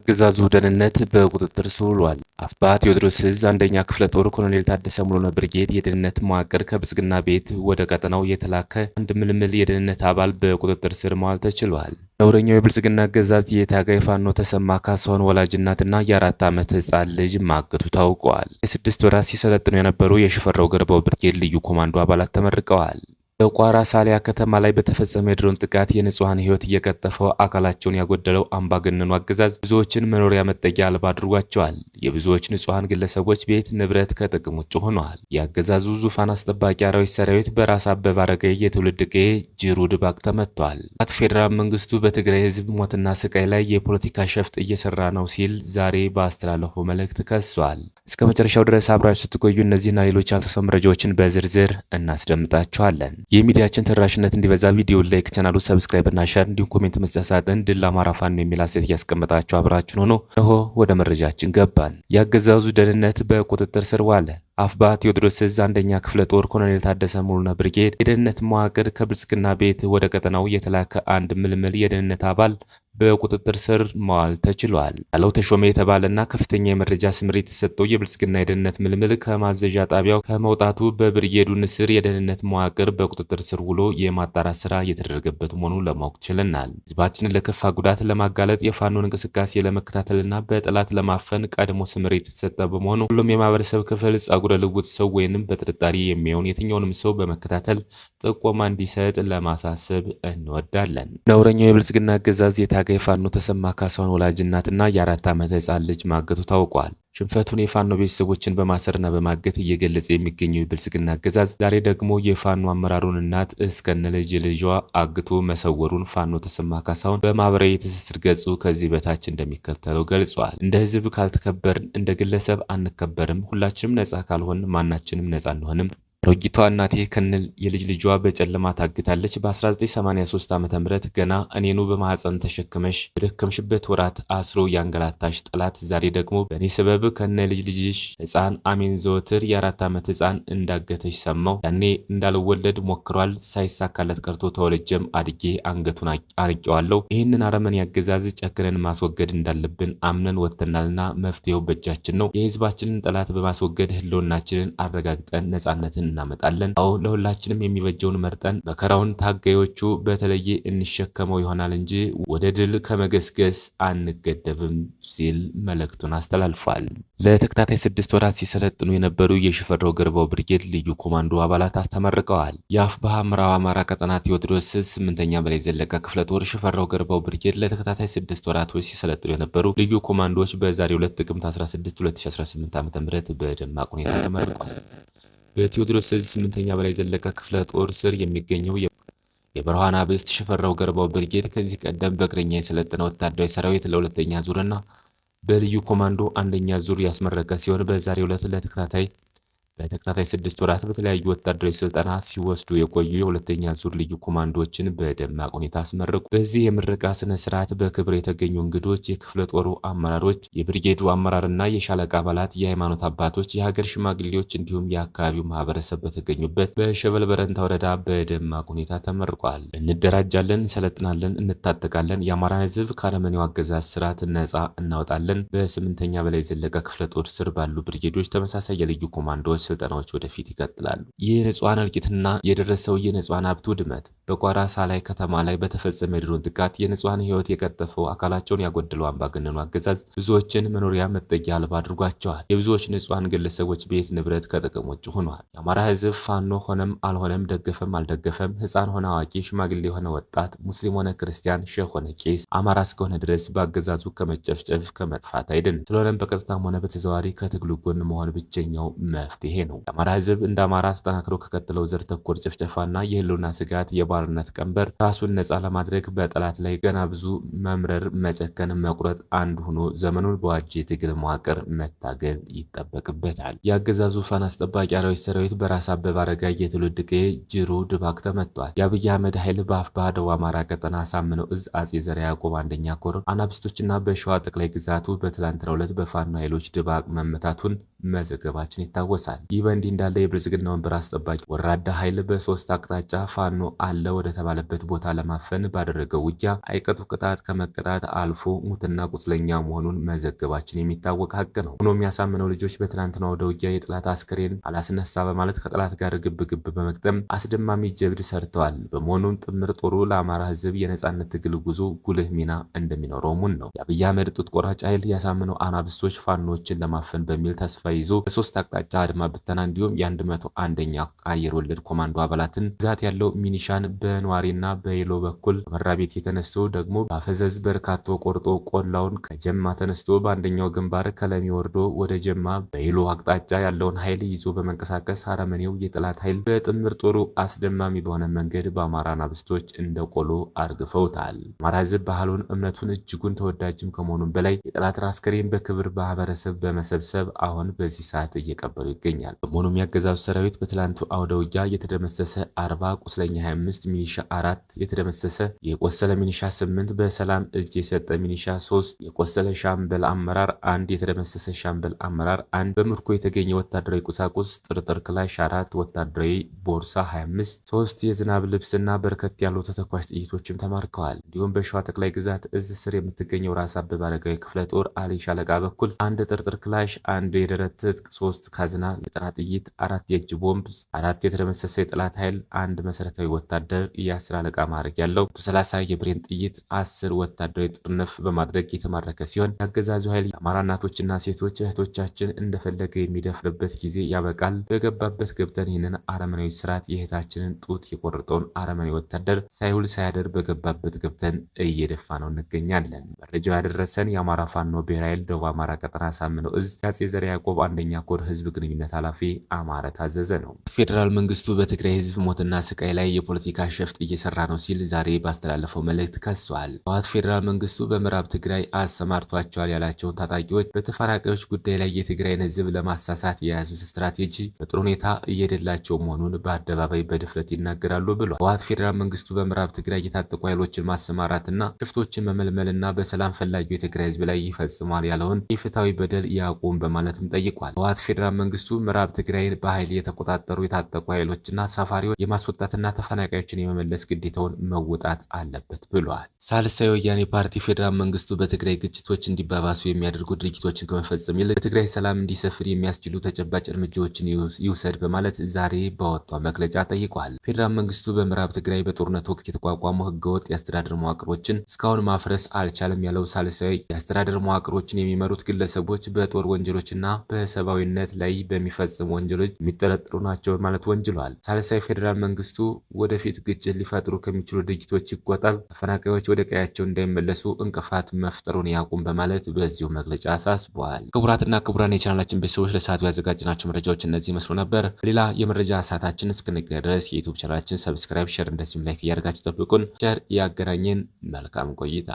ግዛዙ ደህንነት በቁጥጥር ስር ውሏል። አፋብኃ ቴዎድሮስ ዕዝ አንደኛ ክፍለ ጦር ኮሎኔል ታደሰ ሙሉነህ ብርጌድ የደህንነት መዋቅር ከብልጽግና ቤት ወደ ቀጠናው የተላከ አንድ ምልምል የደህንነት አባል በቁጥጥር ስር መዋል ተችሏል። ነውረኛው የብልጽግና አገዛዝ የታጋይ ፋኖ ተሰማ ካሳሁን ወላጅ እናትና የ4 ዓመት ህፃን ልጅ ማገቱ ታውቋል። የ6 ወራት ሲሰለጥኑ የነበሩ የሽፈራው ገርባው ብርጌድ ልዩ ኮማንዶ አባላት ተመርቀዋል። በቋራ ሳሊያ ከተማ ላይ በተፈጸመ የድሮን ጥቃት የንጹሃን ህይወት እየቀጠፈው አካላቸውን ያጎደለው አምባገነኑ አገዛዝ ብዙዎችን መኖሪያ መጠጊያ አልባ አድርጓቸዋል። የብዙዎች ንጹሃን ግለሰቦች ቤት ንብረት ከጥቅም ውጭ ሆነዋል። የአገዛዙ ዙፋን አስጠባቂ አራዊት ሰራዊት በራስ አበበ አረጋይ የትውልድ ቀዬ ጅሩ ድባቅ ተመቷል። ፌዴራል መንግስቱ በትግራይ ህዝብ ሞትና ስቃይ ላይ የፖለቲካ ሸፍጥ እየሰራ ነው ሲል ዛሬ ባስተላለፈው መልእክት ከሷል። እስከ መጨረሻው ድረስ አብራችሁ ስትቆዩ እነዚህና ሌሎች ያልተሰሙ መረጃዎችን በዝርዝር እናስደምጣችኋለን። የሚዲያችን ተደራሽነት እንዲበዛ ቪዲዮ ላይክ፣ ቻናሉ ሰብስክራይብ እና ሼር እንዲሁም ኮሜንት መስጫ ሳጥን ድል ለአማራ ፋኖ የሚል አስተያየት እያስቀመጣችሁ አብራችሁን ሆኖ እነሆ ወደ መረጃችን ገባን። የአገዛዙ ደህንነት በቁጥጥር ስር ዋለ። አፋብኃ ቴዎድሮስ ዕዝ አንደኛ ክፍለ ጦር ኮሎኔል ታደሰ ሙሉነህ ብርጌድ የደህንነት መዋቅር ከብልጽግና ቤት ወደ ቀጠናው የተላከ አንድ ምልምል የደህንነት አባል በቁጥጥር ስር መዋል ተችሏል። ያለው ተሾመ የተባለና ከፍተኛ የመረጃ ስምሪት የተሰጠው የብልጽግና የደህንነት ምልምል ከማዘዣ ጣቢያው ከመውጣቱ በብርጌዱ ንስር የደህንነት መዋቅር በቁጥጥር ስር ውሎ የማጣራት ስራ እየተደረገበት መሆኑን ለማወቅ ችለናል። ህዝባችንን ለከፋ ጉዳት ለማጋለጥ የፋኖን እንቅስቃሴ ለመከታተልና በጠላት ለማፈን ቀድሞ ስምሪት የተሰጠ በመሆኑ ሁሉም የማህበረሰብ ክፍል ጸጉረ ልውጥ ሰው ወይንም በጥርጣሬ የሚሆን የትኛውንም ሰው በመከታተል ጥቆማ እንዲሰጥ ለማሳሰብ እንወዳለን። ነውረኛው የብልጽግና አገዛዝ የታጋይ ፋኖ ተሰማ ካሳሁን ወላጅ እናትና የ4 ዓመት ህፃን ልጅ ማገቱ ታውቋል። ሽንፈቱን የፋኖ ቤተሰቦችን በማሰርና በማገት እየገለጸ የሚገኘው የብልጽግና አገዛዝ ዛሬ ደግሞ የፋኖ አመራሩን እናት እስከነ ልጇ አግቶ መሰወሩን ፋኖ ተሰማ ካሳሁን በማህበራዊ ትስስር ገጹ ከዚህ በታች እንደሚከተለው ገልጿል። እንደ ህዝብ ካልተከበርን እንደ ግለሰብ አንከበርም። ሁላችንም ነጻ ካልሆን ማናችንም ነጻ አንሆንም። አሮጊቷ እናቴ ከነ የልጅ ልጇ በጨለማ ታግታለች። በ1983 ዓ.ም ገና እኔኑ በማህፀን ተሸክመሽ በደከምሽበት ወራት አስሮ ያንገላታሽ ጠላት ዛሬ ደግሞ በእኔ ሰበብ ከነ ልጅ ልጅሽ ህፃን አሜን ዘወትር የ4 ዓመት ህፃን እንዳገተሽ ሰማው። ያኔ እንዳልወለድ ሞክሯል። ሳይሳካለት ቀርቶ ተወልጄም አድጌ አንገቱን አንቄዋለሁ። ይህንን አረመኔ አገዛዝ ጨክነን ማስወገድ እንዳለብን አምነን ወጥተናልና መፍትሄው በእጃችን ነው። የህዝባችንን ጠላት በማስወገድ ህልውናችንን አረጋግጠን ነጻነትን እናመጣለን። አዎ ለሁላችንም የሚበጀውን መርጠን መከራውን ታጋዮቹ በተለየ እንሸከመው ይሆናል እንጂ ወደ ድል ከመገስገስ አንገደብም ሲል መልእክቱን አስተላልፏል። ለተከታታይ 6 ወራት ሲሰለጥኑ የነበሩ የሽፈራው ገርባው ብርጌድ ልዩ ኮማንዶ አባላት ተመርቀዋል። የአፋብኃ ምዕራብ አማራ ቀጠና ቴዎድሮስ ዕዝ 8ኛ በላይ ዘለቀ ክፍለ ጦር ሽፈራው ገርባው ብርጌድ ለተከታታይ 6 ወራቶች ሲሰለጥኑ የነበሩ ልዩ ኮማንዶዎች በዛሬው ዕለት ጥቅምት 16 2018 ዓ.ም በደማቅ ሁኔታ ተመርቀዋል። በቴዎድሮስ ዕዝ 8ኛ በላይ ዘለቀ ክፍለ ጦር ስር የሚገኘው የብርሃን አብስት ሽፈራው ገርባው ብርጌድ ከዚህ ቀደም በእግረኛ የሰለጠነ ወታደራዊ ሰራዊት ለሁለተኛ ዙርና በልዩ ኮማንዶ አንደኛ ዙር ያስመረቀ ሲሆን በዛሬው ዕለት በተከታታይ 6 ወራት በተለያዩ ወታደራዊ ስልጠና ሲወስዱ የቆዩ የሁለተኛ ዙር ልዩ ኮማንዶዎችን በደማቅ ሁኔታ አስመረቁ። በዚህ የምረቃ ስነ ስርዓት በክብር የተገኙ እንግዶች፣ የክፍለ ጦሩ አመራሮች፣ የብርጌዱ አመራርና የሻለቃ አባላት፣ የሃይማኖት አባቶች፣ የሀገር ሽማግሌዎች እንዲሁም የአካባቢው ማህበረሰብ በተገኙበት በሸበል በረንታ ወረዳ በደማቅ ሁኔታ ተመርቋል። እንደራጃለን፣ እንሰለጥናለን፣ እንታጠቃለን፣ የአማራን ህዝብ ከአረመኔው አገዛዝ ስርዓት ነጻ እናወጣለን። በ8ኛ በላይ ዘለቀ ክፍለ ጦር ስር ባሉ ብርጌዶች ተመሳሳይ የልዩ ኮማንዶዎች ስልጠናዎች ወደፊት ይቀጥላሉ። ይህ ንጹሃን እልቂትና የደረሰው የንጹሃን ሀብት ውድመት በቋራ ሳላይ ከተማ ላይ በተፈጸመ የድሮን ጥቃት የንጹሃን ህይወት የቀጠፈው አካላቸውን ያጎደለው አምባገነኑ አገዛዝ ብዙዎችን መኖሪያ መጠጊያ አልባ አድርጓቸዋል። የብዙዎች ንጹሃን ግለሰቦች ቤት ንብረት ከጥቅም ውጭ ሆኗል። የአማራ ህዝብ ፋኖ ሆነም አልሆነም፣ ደገፈም አልደገፈም፣ ህፃን ሆነ አዋቂ፣ ሽማግሌ ሆነ ወጣት፣ ሙስሊም ሆነ ክርስቲያን፣ ሼህ ሆነ ቄስ አማራ እስከሆነ ድረስ በአገዛዙ ከመጨፍጨፍ ከመጥፋት አይድንም። ስለሆነም በቀጥታም ሆነ በተዘዋዋሪ ከትግሉ ጎን መሆን ብቸኛው መፍትሄ ነው። የአማራ ህዝብ እንደ አማራ ተጠናክሮ ከቀጠለው ዘር ተኮር ጭፍጨፋና የህልውና ስጋት የባርነት ቀንበር ራሱን ነጻ ለማድረግ በጠላት ላይ ገና ብዙ መምረር፣ መጨከን፣ መቁረጥ አንድ ሆኖ ዘመኑን በዋጀ የትግል መዋቅር መታገል ይጠበቅበታል። የአገዛዙ ዙፋን አስጠባቂ አራዊት ሰራዊት በራስ አበበ አረጋይ የትውልድ ቀዬ ጅሩ ድባቅ ተመቷል። የአብይ አህመድ ኃይል በአፋብኃ ደቡብ አማራ ቀጠና አሳምነው ዕዝ አጼ ዘርዓ ያዕቆብ አንደኛ ኮር አናብስቶችና በሸዋ ጠቅላይ ግዛቱ በትላንትናው ዕለት በፋኖ ኃይሎች ድባቅ መመታቱን መዘገባችን ይታወሳል። ይህ በእንዲህ እንዳለ የብልጽግና ወንበር አስጠባቂ ወራዳ ኃይል በሶስት አቅጣጫ ፋኖ አለ ወደ ተባለበት ቦታ ለማፈን ባደረገው ውጊያ አይቀጡ ቅጣት ከመቀጣት አልፎ ሙትና ቁስለኛ መሆኑን መዘገባችን የሚታወቅ ሀቅ ነው። ሆኖም ያሳምነው ልጆች በትናንትናው ወደ ውጊያ የጠላት አስከሬን አላስነሳ በማለት ከጠላት ጋር ግብ በመግጠም አስደማሚ ጀብድ ሰርተዋል። በመሆኑም ጥምር ጦሩ ለአማራ ሕዝብ የነጻነት ትግል ጉዞ ጉልህ ሚና እንደሚኖረው ሙን ነው። የአብይ አህመድ ጡት ቆራጭ ኃይል ያሳምነው አናብስቶች ፋኖችን ለማፈን በሚል ተስፋ ይዞ በሶስት አቅጣጫ አድማ ብተና እንዲሁም የ101ኛ አየር ወለድ ኮማንዶ አባላትን ብዛት ያለው ሚኒሻን በነዋሪና በይሎ በኩል መራቤት የተነስቶ ደግሞ በአፈዘዝ በርካቶ ቆርጦ ቆላውን ከጀማ ተነስቶ በአንደኛው ግንባር ከለሚ ወርዶ ወደ ጀማ በይሎ አቅጣጫ ያለውን ኃይል ይዞ በመንቀሳቀስ አረመኔው የጠላት ኃይል በጥምር ጦሩ አስደማሚ በሆነ መንገድ በአማራ አናብስቶች እንደ ቆሎ አርግፈውታል። አማራ ሕዝብ ባህሉን እምነቱን እጅጉን ተወዳጅም ከመሆኑም በላይ የጠላት አስከሬን በክብር ማህበረሰብ በመሰብሰብ አሁን በዚህ ሰዓት እየቀበሉ ይገኛል። በመሆኑም ያገዛዙ ሰራዊት በትላንቱ አውደ ውጊያ የተደመሰሰ 40 ቁስለኛ 25 ሚኒሻ 4 የተደመሰሰ የቆሰለ ሚኒሻ 8 በሰላም እጅ የሰጠ ሚኒሻ 3 የቆሰለ ሻምበል አመራር 1 የተደመሰሰ ሻምበል አመራር 1 በምርኮ የተገኘ ወታደራዊ ቁሳቁስ ጥርጥር ክላሽ 4 ወታደራዊ ቦርሳ 25 3 የዝናብ ልብስና በርከት ያሉ ተተኳሽ ጥይቶችም ተማርከዋል። እንዲሁም በሸዋ ጠቅላይ ግዛት እዝ ስር የምትገኘው ራስ አበበ አረጋዊ ክፍለ ጦር አሊ ሻለቃ በኩል 1 ጥርጥር ክላሽ 1 የደረት ትጥቅ 3 ካዝና 90 ጥይት 4 የእጅ ቦምብ 4 የተደመሰሰ የጠላት ኃይል 1 መሰረታዊ ወታደር የ10 አለቃ ማዕረግ ያለው 30 የብሬን ጥይት 10 ወታደራዊ ጥርነፍ በማድረግ የተማረከ ሲሆን ያገዛዙ ኃይል የአማራ እናቶችና ሴቶች እህቶቻችን እንደፈለገ የሚደፍርበት ጊዜ ያበቃል። በገባበት ገብተን ይህንን አረመናዊ ስርዓት የእህታችንን ጡት የቆረጠውን አረመናዊ ወታደር ሳይውል ሳያደር በገባበት ገብተን እየደፋ ነው እንገኛለን። መረጃው ያደረሰን የአማራ ፋኖ ብሔራዊ ኃይል ደቡብ አማራ ቀጠና ሳምነው እዝ የአፄ ዘርዓ ያዕቆብ አንደኛ ኮር ህዝብ ግንኙነት ኃላፊ አማረ ታዘዘ ነው። ፌዴራል መንግስቱ በትግራይ ህዝብ ሞትና ስቃይ ላይ የፖለቲካ ሸፍጥ እየሰራ ነው ሲል ዛሬ ባስተላለፈው መልእክት ከሷል። ህወሓት ፌዴራል መንግስቱ በምዕራብ ትግራይ አሰማርቷቸዋል ያላቸውን ታጣቂዎች በተፈናቃዮች ጉዳይ ላይ የትግራይን ህዝብ ለማሳሳት የያዙት ስትራቴጂ በጥሩ ሁኔታ እየደላቸው መሆኑን በአደባባይ በድፍረት ይናገራሉ ብሏል። ህወሓት ፌዴራል መንግስቱ በምዕራብ ትግራይ የታጠቁ ኃይሎችን ማሰማራትና ሽፍቶችን መመልመልና በሰላም ፈላጊው የትግራይ ህዝብ ላይ ይፈጽማል ያለውን ኢፍትሐዊ በደል ያቁም በማለትም ጠይቋል። ህወሓት ፌዴራል መንግስቱ ምዕራብ ትግራይን በኃይል የተቆጣጠሩ የታጠቁ ኃይሎችና ሳፋሪዎች የማስወጣትና ተፈናቃዮችን የመመለስ ግዴታውን መወጣት አለበት ብሏል። ሳልሳይ ወያኔ ፓርቲ ፌዴራል መንግስቱ በትግራይ ግጭቶች እንዲባባሱ የሚያደርጉ ድርጊቶችን ከመፈጸም ይልቅ በትግራይ ሰላም እንዲሰፍር የሚያስችሉ ተጨባጭ እርምጃዎችን ይውሰድ በማለት ዛሬ ባወጣው መግለጫ ጠይቋል። ፌዴራል መንግስቱ በምዕራብ ትግራይ በጦርነት ወቅት የተቋቋሙ ህገወጥ የአስተዳደር መዋቅሮችን እስካሁን ማፍረስ አልቻለም ያለው ሳልሳይ የአስተዳደር መዋቅሮችን የሚመሩት ግለሰቦች በጦር ወንጀሎችና በሰብአዊነት ላይ በሚፈጽሙ ወንጀሎች የሚጠረጠሩ ናቸው በማለት ወንጅሏል። ሳልሳይ ፌዴራል መንግስቱ ወደፊት ግጭት ሊፈጥሩ ከሚችሉ ድርጊቶች ይቆጠብ፣ ተፈናቃዮች ወደ ቀያቸው እንዳይመለሱ እንቅፋት መፍጠሩን ያቁም በማለት በዚሁ መግለጫ አሳስበዋል። ክቡራትና ክቡራን የቻናላችን ቤተሰቦች ለሰዓቱ ያዘጋጅናቸው መረጃዎች እነዚህ መስሎ ነበር። ሌላ የመረጃ ሰዓታችን እስክንገናኝ ድረስ የዩቲዩብ ቻናላችን ሰብስክራይብ፣ ሼር እንደዚሁም ላይክ እያደረጋችሁ ጠብቁን። ቸር ያገናኘን። መልካም ቆይታ